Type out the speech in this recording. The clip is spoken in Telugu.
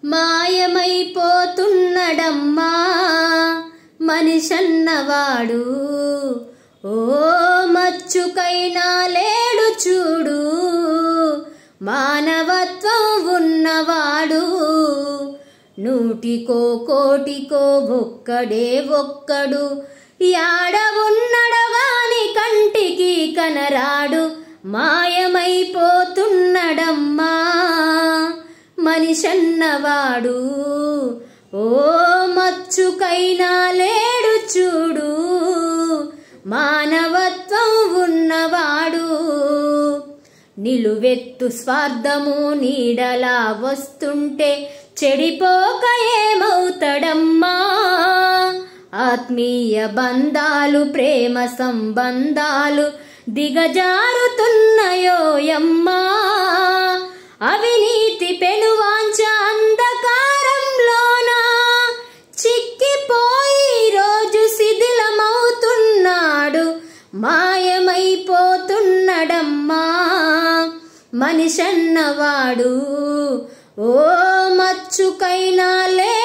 మాయమైపోతున్నడమ్మా మనిషన్నవాడు, ఓ మచ్చుకైనా లేడు చూడు మానవత్వం ఉన్నవాడు. నూటికో కోటికో ఒక్కడే ఒక్కడు, యాడ ఉన్నడగాని కంటికి కనరాడు. మాయమైపోతున్నడమ్మా మనిషన్నవాడు, ఓ మచ్చుకైనా లేడు చూడు మానవత్వం ఉన్నవాడు. నిలువెత్తు స్వార్థము నీడలా వస్తుంటే చెడిపోక ఏమవుతాడమ్మా. ఆత్మీయ బంధాలు ప్రేమ సంబంధాలు దిగజారుతున్నాయోయమ్మా. అవినీతి పెనువాంచ అంధకారంలోన చిక్కిపోయి రోజు శిథిలమవుతున్నాడు. మాయమైపోతున్నడమ్మా మనిషన్నవాడు, ఓ మచ్చుకైనా లే